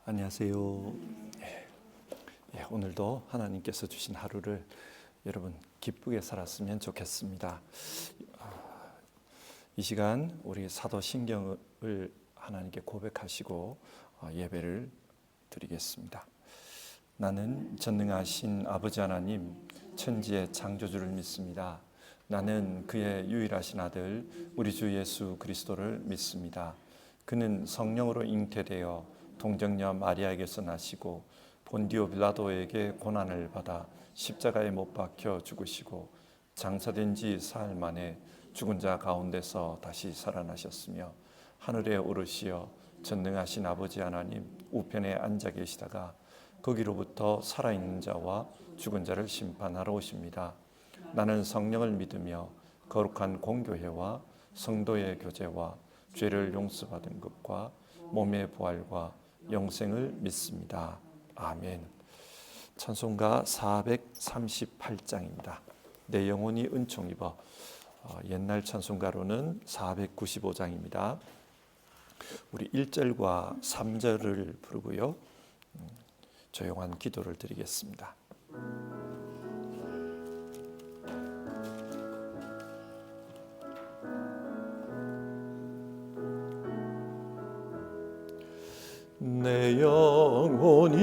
안녕하세요. 오늘도 하나님께서 주신 하루를 여러분 기쁘게 살았으면 좋겠습니다. 이 시간 우리 사도신경을 하나님께 고백하시고 예배를 드리겠습니다. 나는 전능하신 아버지 하나님, 천지의 창조주를 믿습니다. 나는 그의 유일하신 아들 우리 주 예수 그리스도를 믿습니다. 그는 성령으로 잉태되어 동정녀 마리아에게서 나시고 본디오 빌라도에게 고난을 받아 십자가에 못 박혀 죽으시고 장사된 지 사흘 만에 죽은 자 가운데서 다시 살아나셨으며 하늘에 오르시어 전능하신 아버지 하나님 우편에 앉아 계시다가 거기로부터 살아있는 자와 죽은 자를 심판하러 오십니다. 나는 성령을 믿으며 거룩한 공교회와 성도의 교제와 죄를 용서받은 것과 몸의 부활과 영생을 믿습니다. 아멘. 찬송가 438장입니다. 내 영혼이 은총 입어. 옛날 찬송가로는 495장입니다. 우리 1절과 3절을 부르고요. 조용한 기도를 드리겠습니다. 내 영혼이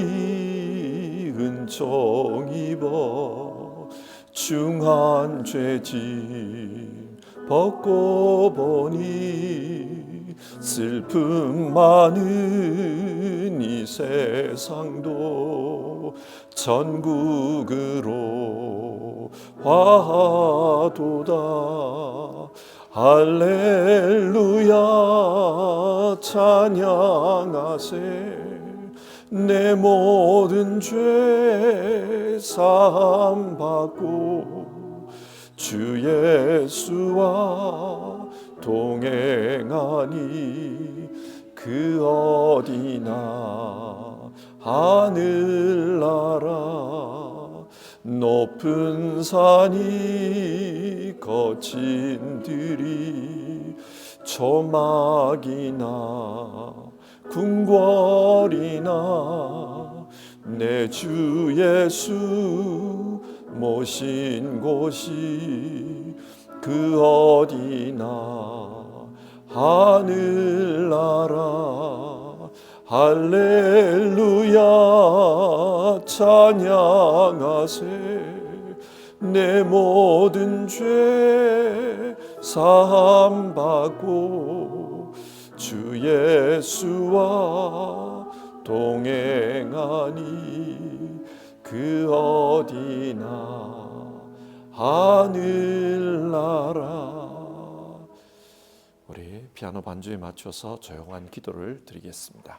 은총 입어 중한 죄짐 벗고 보니 슬픔 많은 이 세상도 천국으로 화도다. 할렐루야 찬양하세. 내 모든 죄 사함 받고 주 예수와 동행하니 그 어디나 하늘나라. 높은 산이 거친 들이 조막이나 궁궐이나 내 주 예수 모신 곳이 그 어디나 하늘나라. 할렐루야 찬양하세. 내 모든 죄 사함 받고 주 예수와 동행하니 그 어디나 하늘나라. 우리 피아노 반주에 맞춰서 조용한 기도를 드리겠습니다.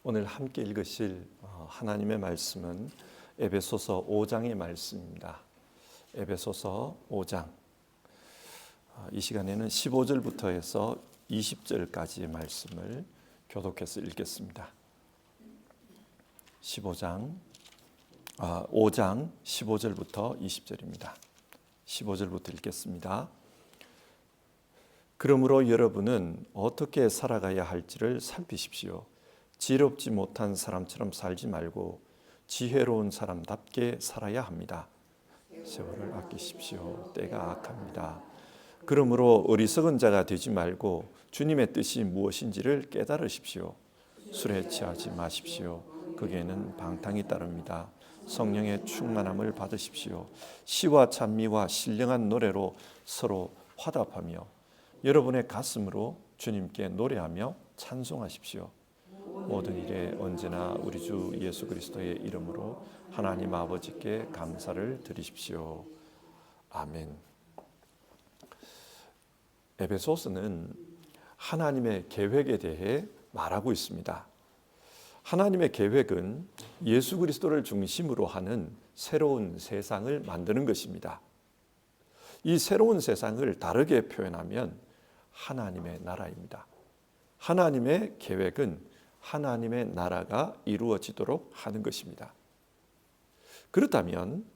오늘 함께 읽으실 하나님의 말씀은 에베소서 5장의 말씀입니다. 에베소서 5장. 이 시간에는 15절부터 해서 20절까지의 말씀을 교독해서 읽겠습니다. 5장 15절부터 20절입니다. 15절부터 읽겠습니다. 그러므로 여러분은 어떻게 살아가야 할지를 살피십시오. 지혜롭지 못한 사람처럼 살지 말고 지혜로운 사람답게 살아야 합니다. 세월을 아끼십시오. 때가 악합니다. 그러므로 어리석은 자가 되지 말고 주님의 뜻이 무엇인지를 깨달으십시오. 술에 취하지 마십시오. 거기에는 방탕이 따릅니다. 성령의 충만함을 받으십시오. 시와 찬미와 신령한 노래로 서로 화답하며 여러분의 가슴으로 주님께 노래하며 찬송하십시오. 모든 일에 언제나 우리 주 예수 그리스도의 이름으로 하나님 아버지께 감사를 드리십시오. 아멘. 에베소서는 하나님의 계획에 대해 말하고 있습니다. 하나님의 계획은 예수 그리스도를 중심으로 하는 새로운 세상을 만드는 것입니다. 이 새로운 세상을 다르게 표현하면 하나님의 나라입니다. 하나님의 계획은 하나님의 나라가 이루어지도록 하는 것입니다. 그렇다면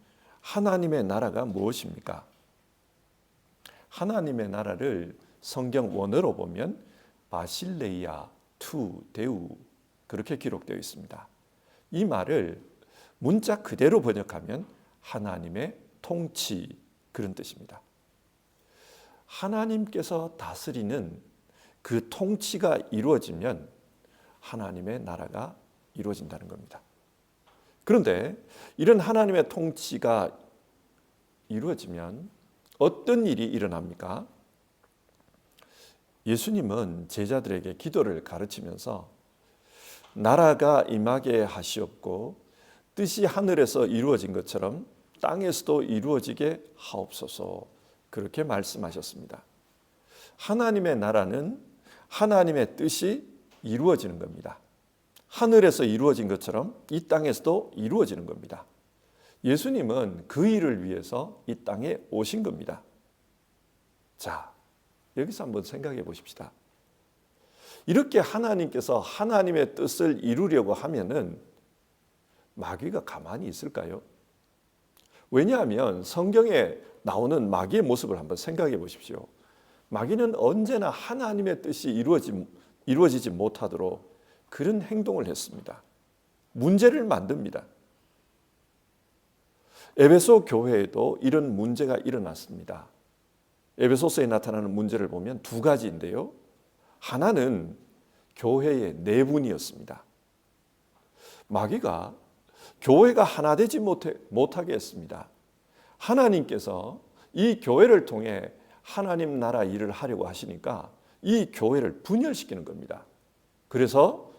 하나님의 나라가 무엇입니까? 하나님의 나라를 성경 원어로 보면 바실레이아 투 데우 그렇게 기록되어 있습니다. 이 말을 문자 그대로 번역하면 하나님의 통치 그런 뜻입니다. 하나님께서 다스리는 그 통치가 이루어지면 하나님의 나라가 이루어진다는 겁니다. 그런데 이런 하나님의 통치가 이루어지면 어떤 일이 일어납니까? 예수님은 제자들에게 기도를 가르치면서 나라가 임하게 하시옵고 뜻이 하늘에서 이루어진 것처럼 땅에서도 이루어지게 하옵소서 그렇게 말씀하셨습니다. 하나님의 나라는 하나님의 뜻이 이루어지는 겁니다. 하늘에서 이루어진 것처럼 이 땅에서도 이루어지는 겁니다. 예수님은 그 일을 위해서 이 땅에 오신 겁니다. 자, 여기서 한번 생각해 보십시다. 이렇게 하나님께서 하나님의 뜻을 이루려고 하면은 마귀가 가만히 있을까요? 왜냐하면 성경에 나오는 마귀의 모습을 한번 생각해 보십시오. 마귀는 언제나 하나님의 뜻이 이루어지지 못하도록 그런 행동을 했습니다. 문제를 만듭니다. 에베소 교회에도 이런 문제가 일어났습니다. 에베소서에 나타나는 문제를 보면 두 가지인데요. 하나는 교회의 내분이었습니다. 마귀가 교회가 하나 되지 못하게 했습니다. 하나님께서 이 교회를 통해 하나님 나라 일을 하려고 하시니까 이 교회를 분열시키는 겁니다. 그래서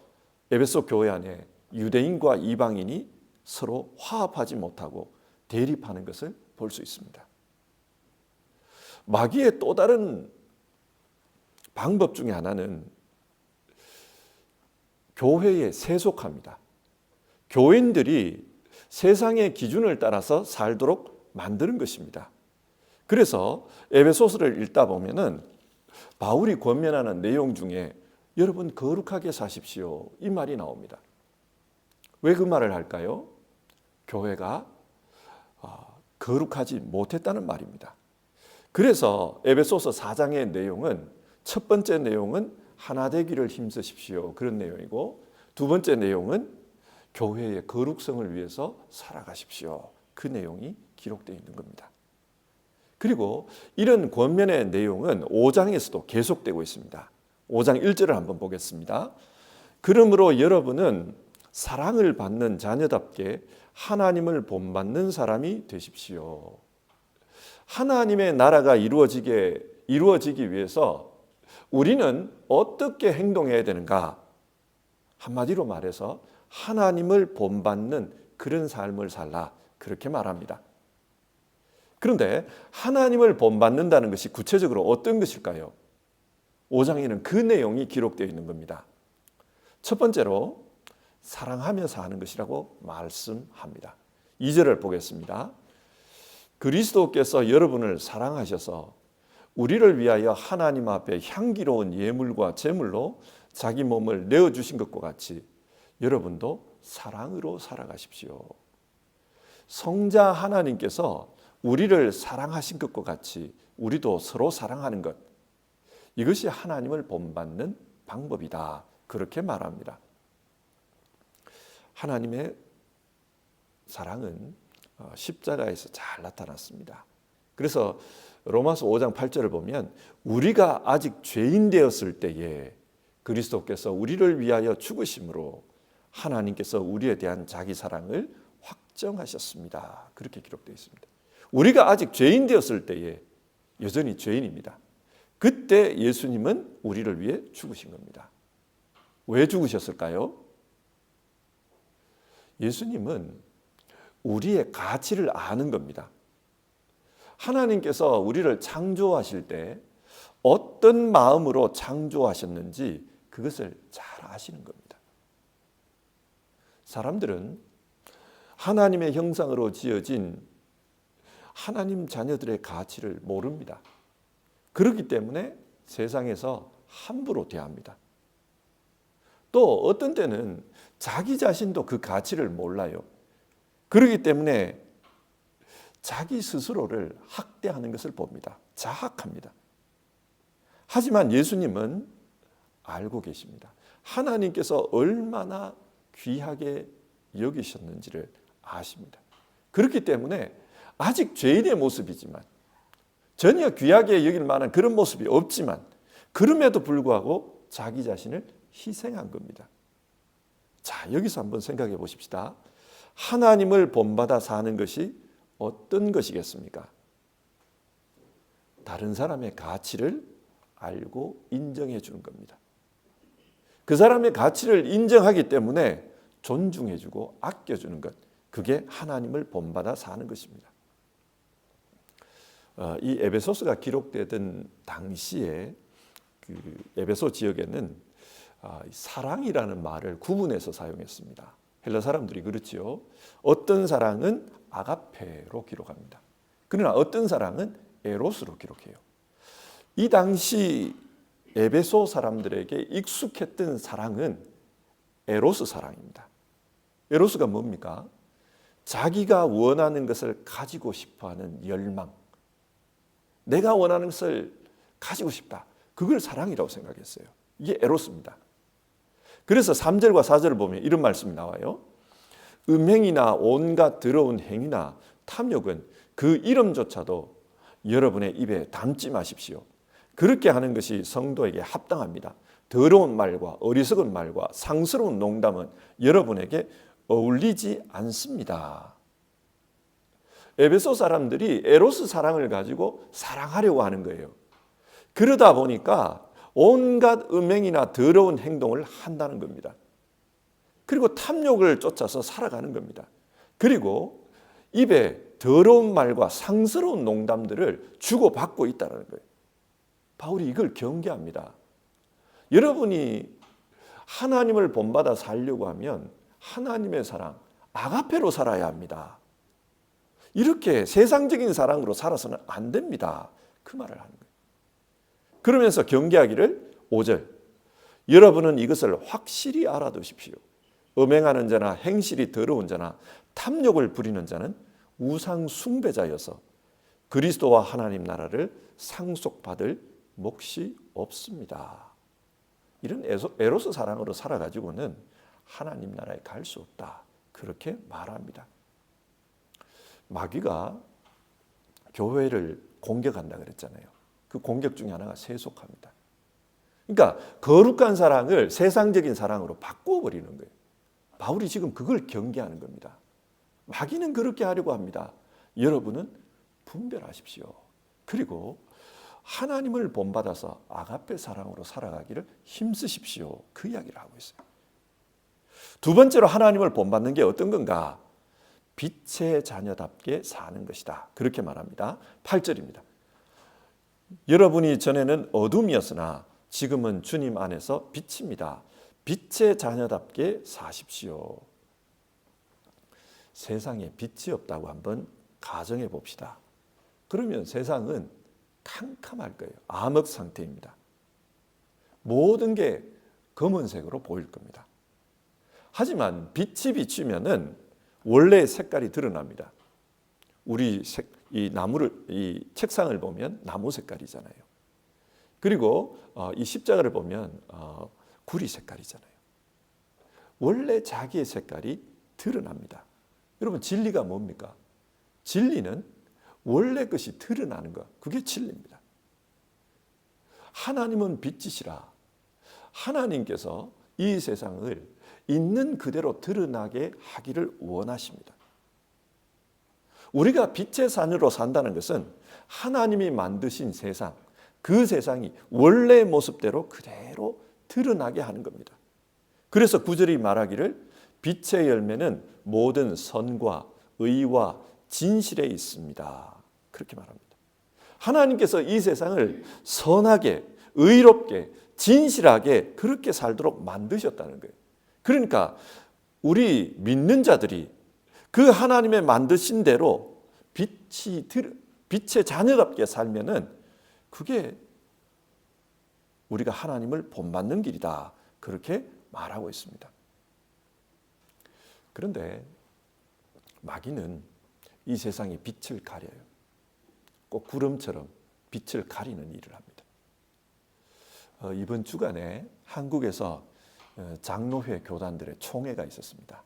에베소 교회 안에 유대인과 이방인이 서로 화합하지 못하고 대립하는 것을 볼 수 있습니다. 마귀의 또 다른 방법 중에 하나는 교회에 세속합니다. 교인들이 세상의 기준을 따라서 살도록 만드는 것입니다. 그래서 에베소서를 읽다 보면은 바울이 권면하는 내용 중에 여러분 거룩하게 사십시오 이 말이 나옵니다. 왜 그 말을 할까요? 교회가 거룩하지 못했다는 말입니다. 그래서 에베소서 4장의 내용은 첫 번째 내용은 하나 되기를 힘쓰십시오 그런 내용이고 두 번째 내용은 교회의 거룩성을 위해서 살아가십시오 그 내용이 기록되어 있는 겁니다. 그리고 이런 권면의 내용은 5장에서도 계속되고 있습니다. 5장 1절을 한번 보겠습니다. 그러므로 여러분은 사랑을 받는 자녀답게 하나님을 본받는 사람이 되십시오. 하나님의 나라가 이루어지기 위해서 우리는 어떻게 행동해야 되는가? 한마디로 말해서 하나님을 본받는 그런 삶을 살라 그렇게 말합니다. 그런데 하나님을 본받는다는 것이 구체적으로 어떤 것일까요? 5장에는 그 내용이 기록되어 있는 겁니다. 첫 번째로 사랑하며 사는 것이라고 말씀합니다. 2절을 보겠습니다. 그리스도께서 여러분을 사랑하셔서 우리를 위하여 하나님 앞에 향기로운 예물과 제물로 자기 몸을 내어주신 것과 같이 여러분도 사랑으로 살아가십시오. 성자 하나님께서 우리를 사랑하신 것과 같이 우리도 서로 사랑하는 것, 이것이 하나님을 본받는 방법이다. 그렇게 말합니다. 하나님의 사랑은 십자가에서 잘 나타났습니다. 그래서 로마서 5장 8절을 보면 우리가 아직 죄인 되었을 때에 그리스도께서 우리를 위하여 죽으심으로 하나님께서 우리에 대한 자기 사랑을 확정하셨습니다. 그렇게 기록되어 있습니다. 우리가 아직 죄인 되었을 때에 여전히 죄인입니다. 그때 예수님은 우리를 위해 죽으신 겁니다. 왜 죽으셨을까요? 예수님은 우리의 가치를 아는 겁니다. 하나님께서 우리를 창조하실 때 어떤 마음으로 창조하셨는지 그것을 잘 아시는 겁니다. 사람들은 하나님의 형상으로 지어진 하나님 자녀들의 가치를 모릅니다. 그렇기 때문에 세상에서 함부로 대합니다. 또 어떤 때는 자기 자신도 그 가치를 몰라요. 그렇기 때문에 자기 스스로를 학대하는 것을 봅니다. 자학합니다. 하지만 예수님은 알고 계십니다. 하나님께서 얼마나 귀하게 여기셨는지를 아십니다. 그렇기 때문에 아직 죄인의 모습이지만 전혀 귀하게 여길 만한 그런 모습이 없지만 그럼에도 불구하고 자기 자신을 희생한 겁니다. 자, 여기서 한번 생각해 보십시다. 하나님을 본받아 사는 것이 어떤 것이겠습니까? 다른 사람의 가치를 알고 인정해 주는 겁니다. 그 사람의 가치를 인정하기 때문에 존중해 주고 아껴 주는 것, 그게 하나님을 본받아 사는 것입니다. 이 에베소서가 기록되던 당시에 그 에베소 지역에는 사랑이라는 말을 구분해서 사용했습니다. 헬라 사람들이 그렇지요. 어떤 사랑은 아가페로 기록합니다. 그러나 어떤 사랑은 에로스로 기록해요. 이 당시 에베소 사람들에게 익숙했던 사랑은 에로스 사랑입니다. 에로스가 뭡니까? 자기가 원하는 것을 가지고 싶어하는 열망, 내가 원하는 것을 가지고 싶다. 그걸 사랑이라고 생각했어요. 이게 에로스입니다. 그래서 3절과 4절을 보면 이런 말씀이 나와요. 음행이나 온갖 더러운 행위나 탐욕은 그 이름조차도 여러분의 입에 담지 마십시오. 그렇게 하는 것이 성도에게 합당합니다. 더러운 말과 어리석은 말과 상스러운 농담은 여러분에게 어울리지 않습니다. 에베소 사람들이 에로스 사랑을 가지고 사랑하려고 하는 거예요. 그러다 보니까 온갖 음행이나 더러운 행동을 한다는 겁니다. 그리고 탐욕을 쫓아서 살아가는 겁니다. 그리고 입에 더러운 말과 상스러운 농담들을 주고받고 있다는 거예요. 바울이 이걸 경계합니다. 여러분이 하나님을 본받아 살려고 하면 하나님의 사랑, 아가페로 살아야 합니다. 이렇게 세상적인 사랑으로 살아서는 안 됩니다. 그 말을 하는 거예요. 그러면서 경계하기를 5절. 여러분은 이것을 확실히 알아두십시오. 음행하는 자나 행실이 더러운 자나 탐욕을 부리는 자는 우상 숭배자여서 그리스도와 하나님 나라를 상속받을 몫이 없습니다. 이런 에로스 사랑으로 살아가지고는 하나님 나라에 갈 수 없다. 그렇게 말합니다. 마귀가 교회를 공격한다 그랬잖아요. 그 공격 중에 하나가 세속화입니다. 그러니까 거룩한 사랑을 세상적인 사랑으로 바꿔버리는 거예요. 바울이 지금 그걸 경계하는 겁니다. 마귀는 그렇게 하려고 합니다. 여러분은 분별하십시오. 그리고 하나님을 본받아서 아가페 사랑으로 살아가기를 힘쓰십시오. 그 이야기를 하고 있어요. 두 번째로 하나님을 본받는 게 어떤 건가? 빛의 자녀답게 사는 것이다. 그렇게 말합니다. 8절입니다. 여러분이 전에는 어둠이었으나 지금은 주님 안에서 빛입니다. 빛의 자녀답게 사십시오. 세상에 빛이 없다고 한번 가정해 봅시다. 그러면 세상은 캄캄할 거예요. 암흑 상태입니다. 모든 게 검은색으로 보일 겁니다. 하지만 빛이 비추면은 원래 색깔이 드러납니다. 우리 이 책상을 보면 나무 색깔이잖아요. 그리고 이 십자가를 보면 구리 색깔이잖아요. 원래 자기의 색깔이 드러납니다. 여러분 진리가 뭡니까? 진리는 원래 것이 드러나는 것, 그게 진리입니다. 하나님은 빛이시라. 하나님께서 이 세상을 있는 그대로 드러나게 하기를 원하십니다. 우리가 빛의 자녀로 산다는 것은 하나님이 만드신 세상, 그 세상이 원래 모습대로 그대로 드러나게 하는 겁니다. 그래서 9절이 말하기를 빛의 열매는 모든 선과 의와 진실에 있습니다. 그렇게 말합니다. 하나님께서 이 세상을 선하게, 의롭게, 진실하게 그렇게 살도록 만드셨다는 거예요. 그러니까 우리 믿는 자들이 그 하나님의 만드신 대로 빛의 자녀답게 살면은 그게 우리가 하나님을 본받는 길이다. 그렇게 말하고 있습니다. 그런데 마귀는 이 세상의 빛을 가려요. 꼭 구름처럼 빛을 가리는 일을 합니다. 이번 주간에 한국에서 장로회 교단들의 총회가 있었습니다.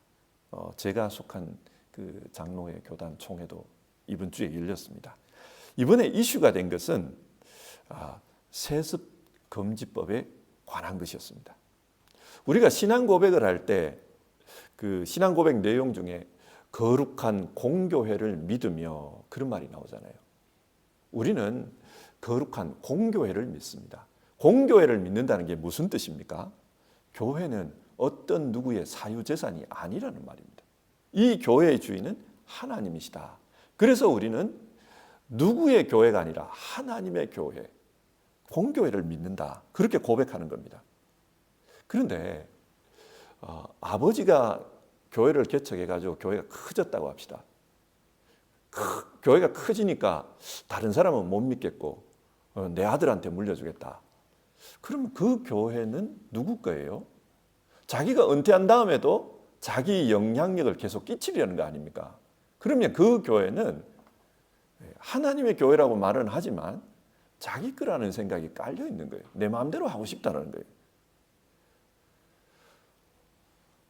제가 속한 그 장로회 교단 총회도 이번 주에 열렸습니다. 이번에 이슈가 된 것은 세습 금지법에 관한 것이었습니다. 우리가 신앙 고백을 할 때 그 신앙 고백 내용 중에 거룩한 공교회를 믿으며 그런 말이 나오잖아요. 우리는 거룩한 공교회를 믿습니다. 공교회를 믿는다는 게 무슨 뜻입니까? 교회는 어떤 누구의 사유재산이 아니라는 말입니다. 이 교회의 주인은 하나님이시다. 그래서 우리는 누구의 교회가 아니라 하나님의 교회, 공교회를 믿는다. 그렇게 고백하는 겁니다. 그런데 아버지가 교회를 개척해가지고 교회가 커졌다고 합시다. 교회가 커지니까 다른 사람은 못 믿겠고 내 아들한테 물려주겠다. 그러면 그 교회는 누구 거예요? 자기가 은퇴한 다음에도 자기 영향력을 계속 끼치려는 거 아닙니까? 그러면 그 교회는 하나님의 교회라고 말은 하지만 자기 거라는 생각이 깔려 있는 거예요. 내 마음대로 하고 싶다는 거예요.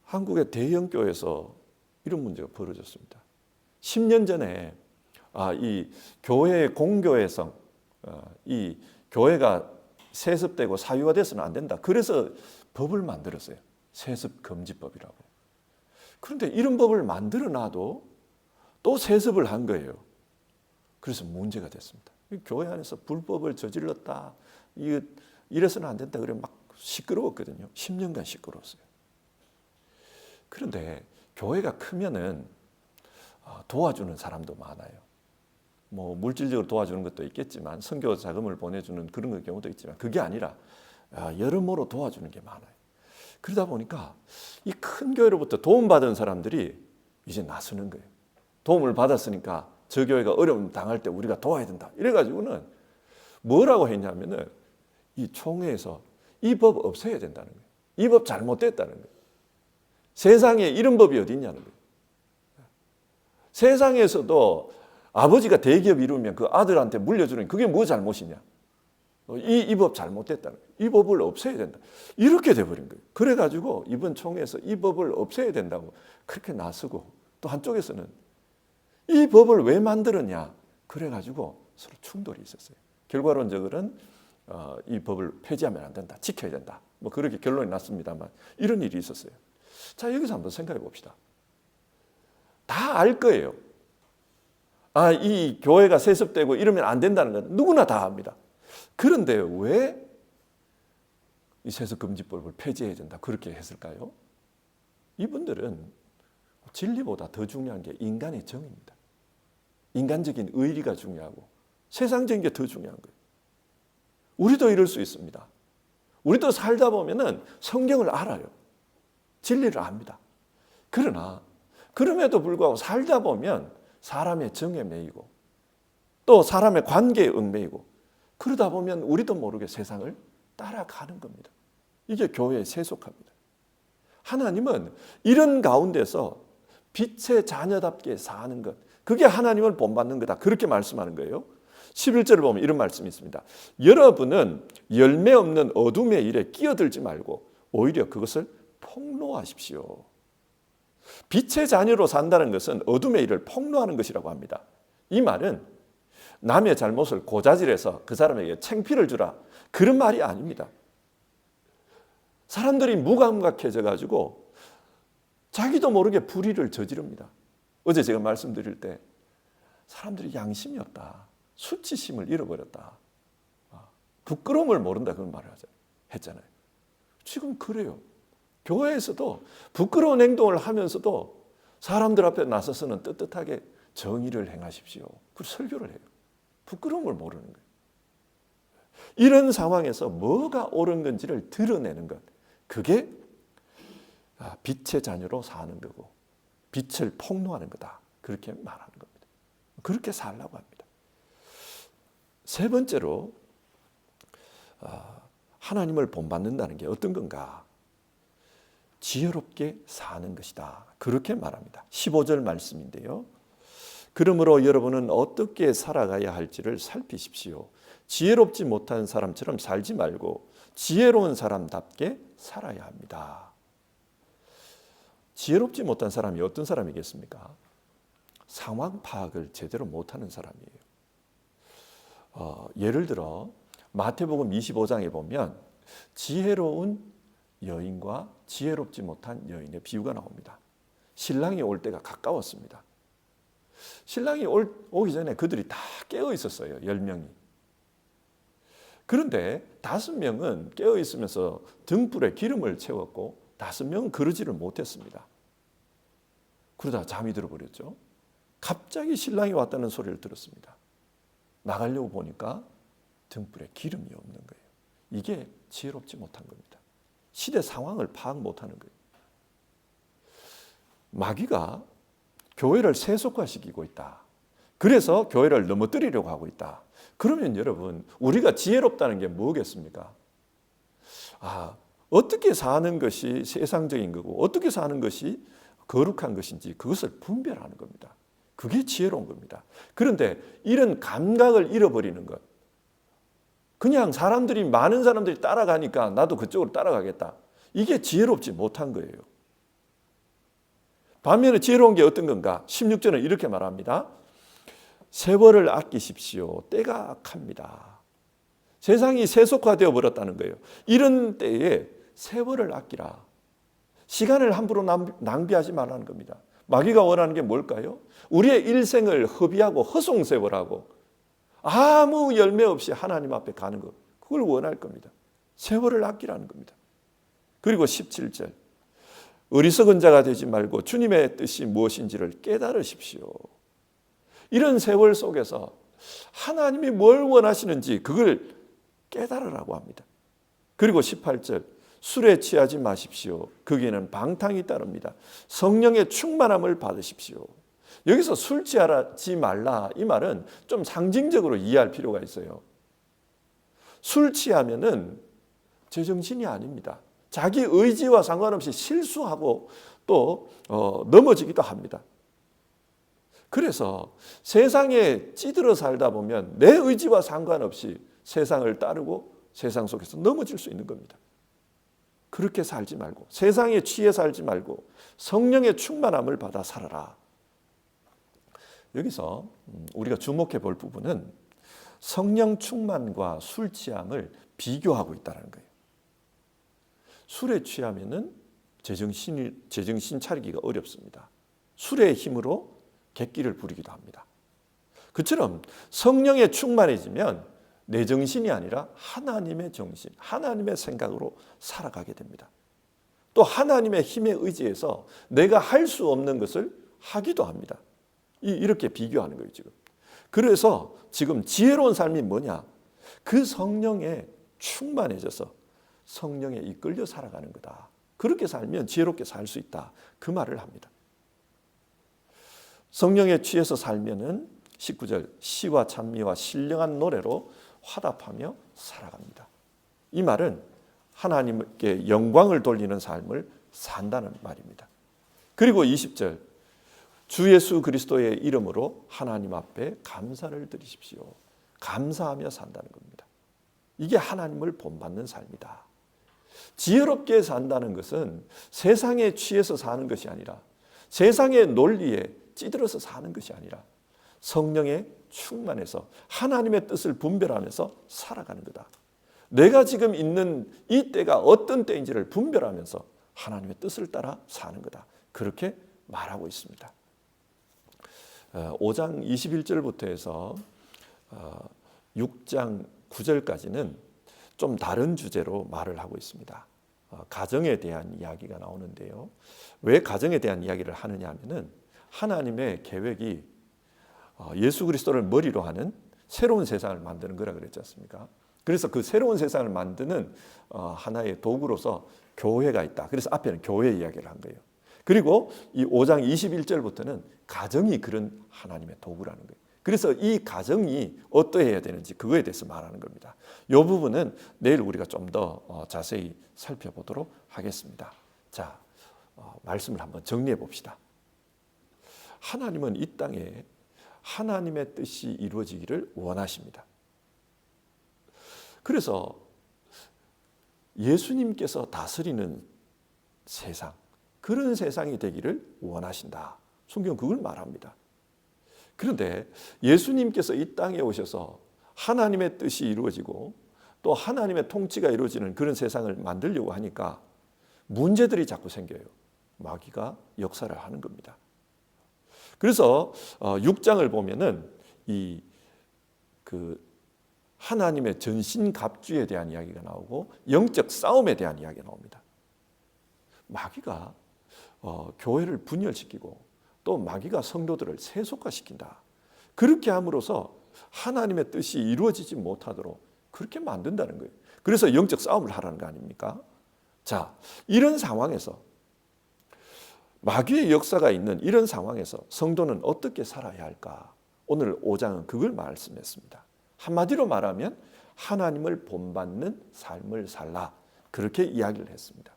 한국의 대형 교회에서 이런 문제가 벌어졌습니다. 10년 전에 이 교회의 공교회성, 이 교회가 세습되고 사유화돼서는 안 된다. 그래서 법을 만들었어요. 세습금지법이라고. 그런데 이런 법을 만들어놔도 또 세습을 한 거예요. 그래서 문제가 됐습니다. 교회 안에서 불법을 저질렀다. 이래서는 안 된다. 그래 막 시끄러웠거든요. 10년간 시끄러웠어요. 그런데 교회가 크면은 도와주는 사람도 많아요. 뭐 물질적으로 도와주는 것도 있겠지만 선교 자금을 보내주는 그런 경우도 있지만 그게 아니라 여러모로 도와주는 게 많아요. 그러다 보니까 이 큰 교회로부터 도움받은 사람들이 이제 나서는 거예요. 도움을 받았으니까 저 교회가 어려움 당할 때 우리가 도와야 된다. 이래가지고는 뭐라고 했냐면은 이 총회에서 이 법 없애야 된다는 거예요. 이 법 잘못됐다는 거예요. 세상에 이런 법이 어디 있냐는 거예요. 세상에서도 아버지가 대기업 이루면 그 아들한테 물려주는 그게 뭐 잘못이냐. 이 법 잘못됐다는 거예요. 이 법을 없애야 된다. 이렇게 돼버린 거예요. 그래가지고 이번 총회에서 이 법을 없애야 된다고 그렇게 나서고 또 한쪽에서는 이 법을 왜 만들었냐. 그래가지고 서로 충돌이 있었어요. 결과론적으로는 이 법을 폐지하면 안 된다. 지켜야 된다. 뭐 그렇게 결론이 났습니다만 이런 일이 있었어요. 자, 여기서 한번 생각해 봅시다. 다 알 거예요. 이 교회가 세습되고 이러면 안 된다는 건 누구나 다 압니다. 그런데 왜 이 세습금지법을 폐지해야 된다 그렇게 했을까요? 이분들은 진리보다 더 중요한 게 인간의 정의입니다. 인간적인 의리가 중요하고 세상적인 게 더 중요한 거예요. 우리도 이럴 수 있습니다. 우리도 살다 보면은 성경을 알아요. 진리를 압니다. 그러나 그럼에도 불구하고 살다 보면 사람의 정에 매이고 또 사람의 관계에 얽매이고 그러다 보면 우리도 모르게 세상을 따라가는 겁니다. 이게 교회의 세속화입니다. 하나님은 이런 가운데서 빛의 자녀답게 사는 것, 그게 하나님을 본받는 거다. 그렇게 말씀하는 거예요. 11절을 보면 이런 말씀이 있습니다. 여러분은 열매 없는 어둠의 일에 끼어들지 말고 오히려 그것을 폭로하십시오. 빛의 자녀로 산다는 것은 어둠의 일을 폭로하는 것이라고 합니다. 이 말은 남의 잘못을 고자질해서 그 사람에게 창피를 주라, 그런 말이 아닙니다. 사람들이 무감각해져 가지고 자기도 모르게 불의를 저지릅니다. 어제 제가 말씀드릴 때 사람들이 양심이 없다, 수치심을 잃어버렸다, 부끄러움을 모른다, 그런 말을 했잖아요. 지금 그래요. 교회에서도 부끄러운 행동을 하면서도 사람들 앞에 나서서는 떳떳하게 정의를 행하십시오, 그 설교를 해요. 부끄러움을 모르는 거예요. 이런 상황에서 뭐가 옳은 건지를 드러내는 것, 그게 빛의 자녀로 사는 거고 빛을 폭로하는 거다, 그렇게 말하는 겁니다. 그렇게 살라고 합니다. 세 번째로 하나님을 본받는다는 게 어떤 건가? 지혜롭게 사는 것이다, 그렇게 말합니다. 15절 말씀인데요. 그러므로 여러분은 어떻게 살아가야 할지를 살피십시오. 지혜롭지 못한 사람처럼 살지 말고 지혜로운 사람답게 살아야 합니다. 지혜롭지 못한 사람이 어떤 사람이겠습니까? 상황 파악을 제대로 못하는 사람이에요. 예를 들어 마태복음 25장에 보면 지혜로운 여인과 지혜롭지 못한 여인의 비유가 나옵니다. 신랑이 올 때가 가까웠습니다. 신랑이 오기 전에 그들이 다 깨어 있었어요. 10명이. 그런데 5명은 깨어 있으면서 등불에 기름을 채웠고 5명은 그러지를 못했습니다. 그러다 잠이 들어버렸죠. 갑자기 신랑이 왔다는 소리를 들었습니다. 나가려고 보니까 등불에 기름이 없는 거예요. 이게 지혜롭지 못한 겁니다. 시대 상황을 파악 못하는 거예요. 마귀가 교회를 세속화시키고 있다, 그래서 교회를 넘어뜨리려고 하고 있다. 그러면 여러분, 우리가 지혜롭다는 게 뭐겠습니까? 어떻게 사는 것이 세상적인 거고 어떻게 사는 것이 거룩한 것인지 그것을 분별하는 겁니다. 그게 지혜로운 겁니다. 그런데 이런 감각을 잃어버리는 것, 그냥 많은 사람들이 따라가니까 나도 그쪽으로 따라가겠다, 이게 지혜롭지 못한 거예요. 반면에 지혜로운 게 어떤 건가? 16절은 이렇게 말합니다. 세월을 아끼십시오. 때가 악합니다. 세상이 세속화되어 버렸다는 거예요. 이런 때에 세월을 아끼라. 시간을 함부로 낭비하지 말라는 겁니다. 마귀가 원하는 게 뭘까요? 우리의 일생을 허비하고 허송세월하고 아무 열매 없이 하나님 앞에 가는 것, 그걸 원할 겁니다. 세월을 아끼라는 겁니다. 그리고 17절, 어리석은 자가 되지 말고 주님의 뜻이 무엇인지를 깨달으십시오. 이런 세월 속에서 하나님이 뭘 원하시는지 그걸 깨달으라고 합니다. 그리고 18절, 술에 취하지 마십시오. 거기에는 방탕이 따릅니다. 성령의 충만함을 받으십시오. 여기서 술 취하지 말라, 이 말은 좀 상징적으로 이해할 필요가 있어요. 술 취하면은 제정신이 아닙니다. 자기 의지와 상관없이 실수하고 또 넘어지기도 합니다. 그래서 세상에 찌들어 살다 보면 내 의지와 상관없이 세상을 따르고 세상 속에서 넘어질 수 있는 겁니다. 그렇게 살지 말고, 세상에 취해 살지 말고 성령의 충만함을 받아 살아라. 여기서 우리가 주목해 볼 부분은 성령 충만과 술 취함을 비교하고 있다는 거예요. 술에 취하면은 제정신 차리기가 어렵습니다. 술의 힘으로 객기를 부리기도 합니다. 그처럼 성령에 충만해지면 내 정신이 아니라 하나님의 정신, 하나님의 생각으로 살아가게 됩니다. 또 하나님의 힘에 의지해서 내가 할 수 없는 것을 하기도 합니다. 이렇게 비교하는 거예요, 지금. 그래서 지금 지혜로운 삶이 뭐냐? 그 성령에 충만해져서 성령에 이끌려 살아가는 거다. 그렇게 살면 지혜롭게 살 수 있다, 그 말을 합니다. 성령에 취해서 살면은 19절, 시와 찬미와 신령한 노래로 화답하며 살아갑니다. 이 말은 하나님께 영광을 돌리는 삶을 산다는 말입니다. 그리고 20절, 주 예수 그리스도의 이름으로 하나님 앞에 감사를 드리십시오. 감사하며 산다는 겁니다. 이게 하나님을 본받는 삶이다. 지혜롭게 산다는 것은 세상에 취해서 사는 것이 아니라, 세상의 논리에 찌들어서 사는 것이 아니라 성령에 충만해서 하나님의 뜻을 분별하면서 살아가는 거다. 내가 지금 있는 이 때가 어떤 때인지를 분별하면서 하나님의 뜻을 따라 사는 거다. 그렇게 말하고 있습니다. 5장 21절부터 해서 6장 9절까지는 좀 다른 주제로 말을 하고 있습니다. 가정에 대한 이야기가 나오는데요. 왜 가정에 대한 이야기를 하느냐 하면은 하나님의 계획이 예수 그리스도를 머리로 하는 새로운 세상을 만드는 거라 그랬지 않습니까? 그래서 그 새로운 세상을 만드는 하나의 도구로서 교회가 있다. 그래서 앞에는 교회 이야기를 한 거예요. 그리고 이 5장 21절부터는 가정이 그런 하나님의 도구라는 거예요. 그래서 이 가정이 어떠해야 되는지 그거에 대해서 말하는 겁니다. 이 부분은 내일 우리가 좀 더 자세히 살펴보도록 하겠습니다. 자, 말씀을 한번 정리해 봅시다. 하나님은 이 땅에 하나님의 뜻이 이루어지기를 원하십니다. 그래서 예수님께서 다스리는 세상, 그런 세상이 되기를 원하신다. 성경 그걸 말합니다. 그런데 예수님께서 이 땅에 오셔서 하나님의 뜻이 이루어지고 또 하나님의 통치가 이루어지는 그런 세상을 만들려고 하니까 문제들이 자꾸 생겨요. 마귀가 역사를 하는 겁니다. 그래서 6장을 보면은 하나님의 전신갑주에 대한 이야기가 나오고 영적 싸움에 대한 이야기가 나옵니다. 마귀가 교회를 분열시키고 또 마귀가 성도들을 세속화시킨다. 그렇게 함으로써 하나님의 뜻이 이루어지지 못하도록 그렇게 만든다는 거예요. 그래서 영적 싸움을 하라는 거 아닙니까? 자, 이런 상황에서 마귀의 역사가 있는 이런 상황에서 성도는 어떻게 살아야 할까? 오늘 5장은 그걸 말씀했습니다. 한마디로 말하면 하나님을 본받는 삶을 살라. 그렇게 이야기를 했습니다.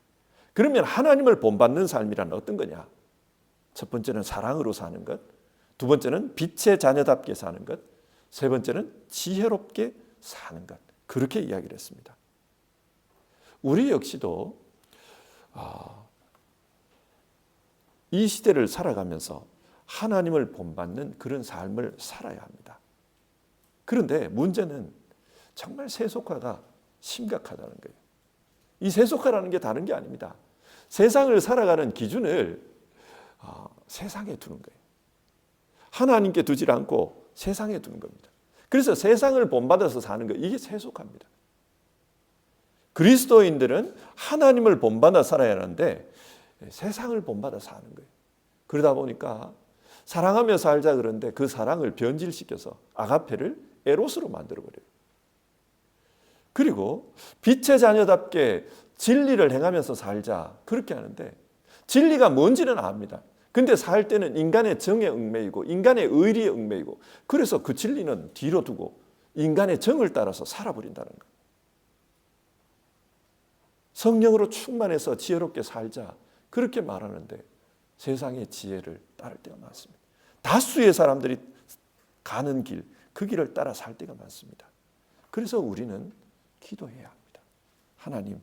그러면 하나님을 본받는 삶이란 어떤 거냐? 첫 번째는 사랑으로 사는 것, 두 번째는 빛의 자녀답게 사는 것, 세 번째는 지혜롭게 사는 것. 그렇게 이야기를 했습니다. 우리 역시도 이 시대를 살아가면서 하나님을 본받는 그런 삶을 살아야 합니다. 그런데 문제는 정말 세속화가 심각하다는 거예요. 이 세속화라는 게 다른 게 아닙니다. 세상을 살아가는 기준을 세상에 두는 거예요. 하나님께 두지 않고 세상에 두는 겁니다. 그래서 세상을 본받아서 사는 거, 이게 세속화입니다. 그리스도인들은 하나님을 본받아 살아야 하는데 세상을 본받아 사는 거예요. 그러다 보니까 사랑하며 살자 그런데 그 사랑을 변질시켜서 아가페를 에로스로 만들어버려요. 그리고 빛의 자녀답게 진리를 행하면서 살자 그렇게 하는데 진리가 뭔지는 압니다. 근데 살 때는 인간의 정에 얽매이고 인간의 의리에 얽매이고 그래서 그 진리는 뒤로 두고 인간의 정을 따라서 살아버린다는 거예요. 성령으로 충만해서 지혜롭게 살자 그렇게 말하는데 세상의 지혜를 따를 때가 많습니다. 다수의 사람들이 가는 길, 그 길을 따라 살 때가 많습니다. 그래서 우리는 기도해야 합니다. 하나님,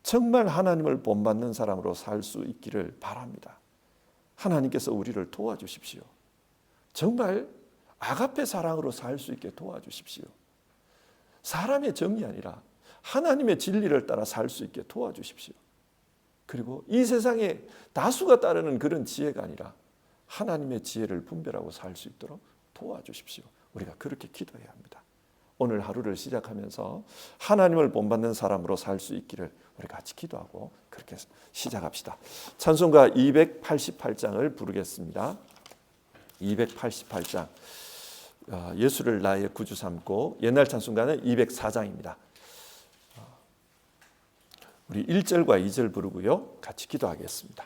정말 하나님을 본받는 사람으로 살 수 있기를 바랍니다. 하나님께서 우리를 도와주십시오. 정말 아가페 사랑으로 살 수 있게 도와주십시오. 사람의 정이 아니라 하나님의 진리를 따라 살 수 있게 도와주십시오. 그리고 이 세상에 다수가 따르는 그런 지혜가 아니라 하나님의 지혜를 분별하고 살 수 있도록 도와주십시오. 우리가 그렇게 기도해야 합니다. 오늘 하루를 시작하면서 하나님을 본받는 사람으로 살 수 있기를 우리 같이 기도하고 그렇게 시작합시다. 찬송가 288장을 부르겠습니다. 288장 예수를 나의 구주 삼고 옛날 찬송가는 204장입니다. 우리 1절과 2절 부르고요. 같이 기도하겠습니다.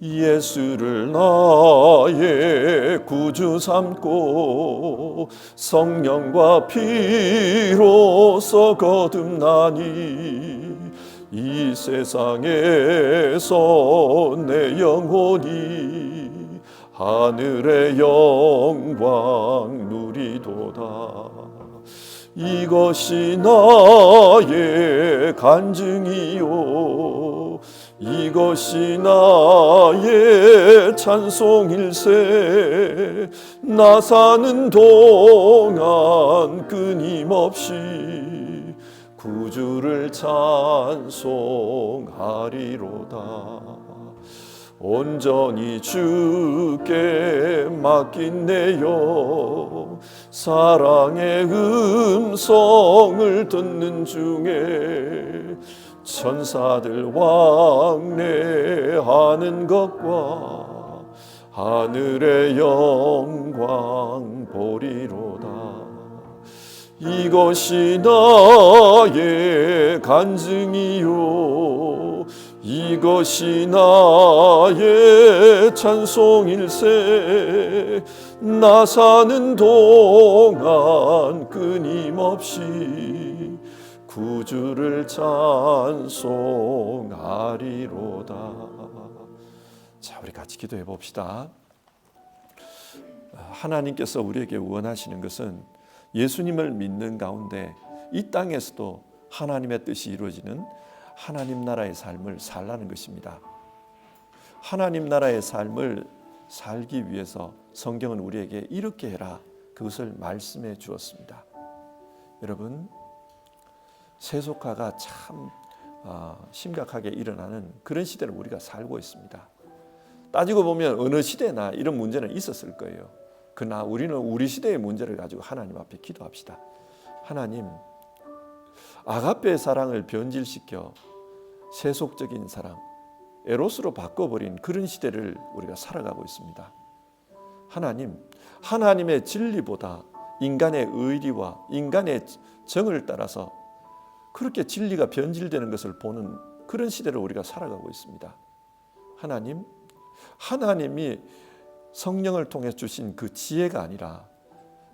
예수를 나의 구주 삼고 성령과 피로써 거듭나니 이 세상에서 내 영혼이 하늘의 영광 누리도다. 이것이 나의 간증이요 이것이 나의 찬송일세. 나 사는 동안 끊임없이 구주를 찬송하리로다. 온전히 주께 맡긴 내 영, 사랑의 음성을 듣는 중에 천사들 왕래하는 것과 하늘의 영광 보리로다. 이것이 나의 간증이요 이것이 나의 찬송일세. 나 사는 동안 끊임없이 구주를 찬송하리로다. 자, 우리 같이 기도해 봅시다. 하나님께서 우리에게 원하시는 것은 예수님을 믿는 가운데 이 땅에서도 하나님의 뜻이 이루어지는 하나님 나라의 삶을 살라는 것입니다. 하나님 나라의 삶을 살기 위해서 성경은 우리에게 이렇게 해라, 그것을 말씀해 주었습니다. 여러분, 세속화가 참 심각하게 일어나는 그런 시대를 우리가 살고 있습니다. 따지고 보면 어느 시대나 이런 문제는 있었을 거예요. 그러나 우리는 우리 시대의 문제를 가지고 하나님 앞에 기도합시다. 하나님, 아가페의 사랑을 변질시켜 세속적인 사랑, 에로스로 바꿔버린 그런 시대를 우리가 살아가고 있습니다. 하나님, 하나님의 진리보다 인간의 의리와 인간의 정을 따라서 그렇게 진리가 변질되는 것을 보는 그런 시대를 우리가 살아가고 있습니다. 하나님, 하나님이 성령을 통해 주신 그 지혜가 아니라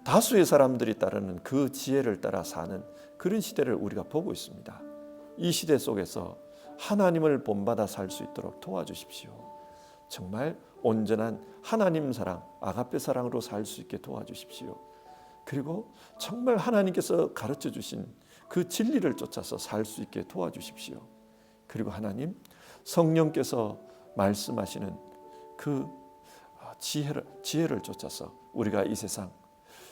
다수의 사람들이 따르는 그 지혜를 따라 사는 그런 시대를 우리가 보고 있습니다. 이 시대 속에서 하나님을 본받아 살 수 있도록 도와주십시오. 정말 온전한 하나님 사랑, 아가페 사랑으로 살 수 있게 도와주십시오. 그리고 정말 하나님께서 가르쳐 주신 그 진리를 쫓아서 살 수 있게 도와주십시오. 그리고 하나님, 성령께서 말씀하시는 그 지혜를 쫓아서 우리가 이 세상,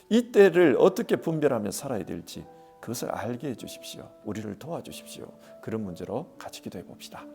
이 때를 어떻게 분별하며 살아야 될지 그것을 알게 해주십시오. 우리를 도와주십시오. 그런 문제로 같이 기도해 봅시다.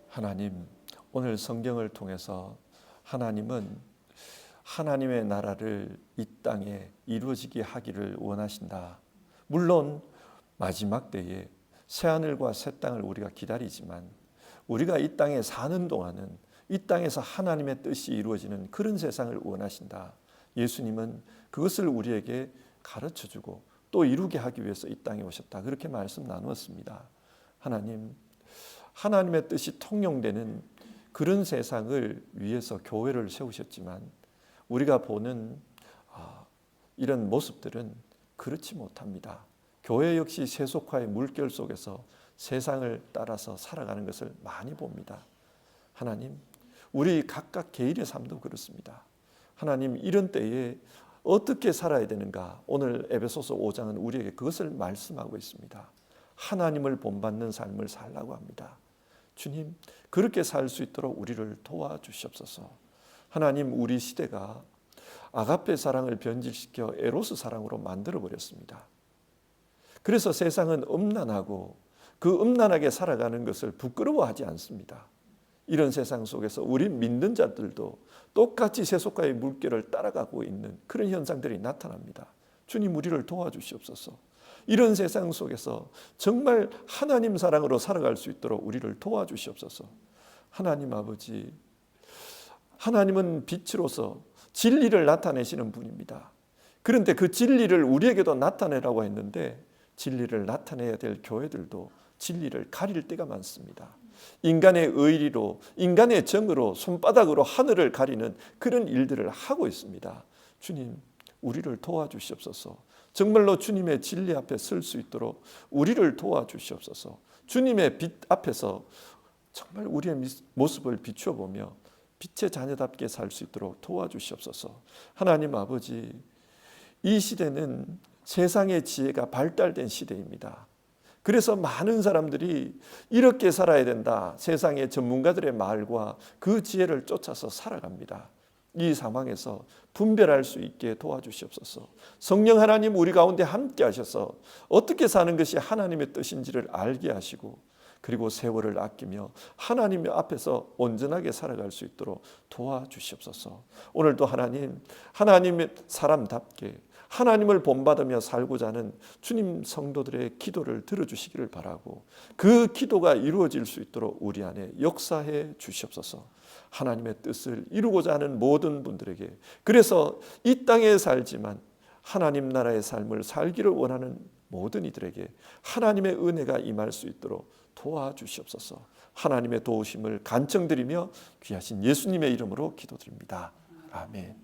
하나님, 오늘 성경을 통해서 하나님은 하나님의 나라를 이 땅에 이루어지게 하기를 원하신다. 물론 마지막 때에 새하늘과 새 땅을 우리가 기다리지만 우리가 이 땅에 사는 동안은 이 땅에서 하나님의 뜻이 이루어지는 그런 세상을 원하신다. 예수님은 그것을 우리에게 가르쳐주고 또 이루게 하기 위해서 이 땅에 오셨다. 그렇게 말씀 나누었습니다. 하나님, 하나님의 뜻이 통용되는 그런 세상을 위해서 교회를 세우셨지만 우리가 보는 이런 모습들은 그렇지 못합니다. 교회 역시 세속화의 물결 속에서 세상을 따라서 살아가는 것을 많이 봅니다. 하나님, 우리 각각 개인의 삶도 그렇습니다. 하나님, 이런 때에 어떻게 살아야 되는가? 오늘 에베소서 5장은 우리에게 그것을 말씀하고 있습니다. 하나님을 본받는 삶을 살라고 합니다. 주님, 그렇게 살 수 있도록 우리를 도와주시옵소서. 하나님, 우리 시대가 아가페 사랑을 변질시켜 에로스 사랑으로 만들어 버렸습니다. 그래서 세상은 음란하고 그 음란하게 살아가는 것을 부끄러워하지 않습니다. 이런 세상 속에서 우리 믿는 자들도 똑같이 세속화의 물결을 따라가고 있는 그런 현상들이 나타납니다. 주님, 우리를 도와주시옵소서. 이런 세상 속에서 정말 하나님 사랑으로 살아갈 수 있도록 우리를 도와주시옵소서. 하나님 아버지, 하나님은 빛으로서 진리를 나타내시는 분입니다. 그런데 그 진리를 우리에게도 나타내라고 했는데 진리를 나타내야 될 교회들도 진리를 가릴 때가 많습니다. 인간의 의리로, 인간의 정으로, 손바닥으로 하늘을 가리는 그런 일들을 하고 있습니다. 주님, 우리를 도와주시옵소서. 정말로 주님의 진리 앞에 설 수 있도록 우리를 도와주시옵소서. 주님의 빛 앞에서 정말 우리의 모습을 비추어 보며 빛의 자녀답게 살 수 있도록 도와주시옵소서. 하나님 아버지, 이 시대는 세상의 지혜가 발달된 시대입니다. 그래서 많은 사람들이 이렇게 살아야 된다, 세상의 전문가들의 말과 그 지혜를 쫓아서 살아갑니다. 이 상황에서 분별할 수 있게 도와주시옵소서. 성령 하나님, 우리 가운데 함께 하셔서 어떻게 사는 것이 하나님의 뜻인지를 알게 하시고, 그리고 세월을 아끼며 하나님 앞에서 온전하게 살아갈 수 있도록 도와주시옵소서. 오늘도 하나님, 하나님의 사람답게 하나님을 본받으며 살고자 하는 주님 성도들의 기도를 들어주시기를 바라고, 그 기도가 이루어질 수 있도록 우리 안에 역사해 주시옵소서. 하나님의 뜻을 이루고자 하는 모든 분들에게, 그래서 이 땅에 살지만 하나님 나라의 삶을 살기를 원하는 모든 이들에게 하나님의 은혜가 임할 수 있도록 도와주시옵소서. 하나님의 도우심을 간청드리며 귀하신 예수님의 이름으로 기도드립니다. 아멘.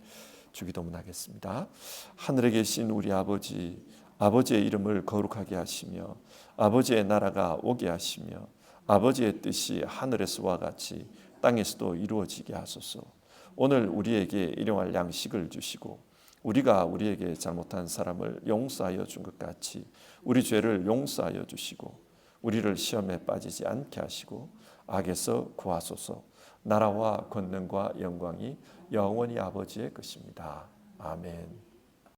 주기도문 하겠습니다. 하늘에 계신 우리 아버지, 아버지의 이름을 거룩하게 하시며 아버지의 나라가 오게 하시며 아버지의 뜻이 하늘에서와 같이 땅에서도 이루어지게 하소서. 오늘 우리에게 일용할 양식을 주시고 우리가 우리에게 잘못한 사람을 용서하여 준 것 같이 우리 죄를 용서하여 주시고 우리를 시험에 빠지지 않게 하시고 악에서 구하소서. 나라와 권능과 영광이 영원히 아버지의 것입니다. 아멘.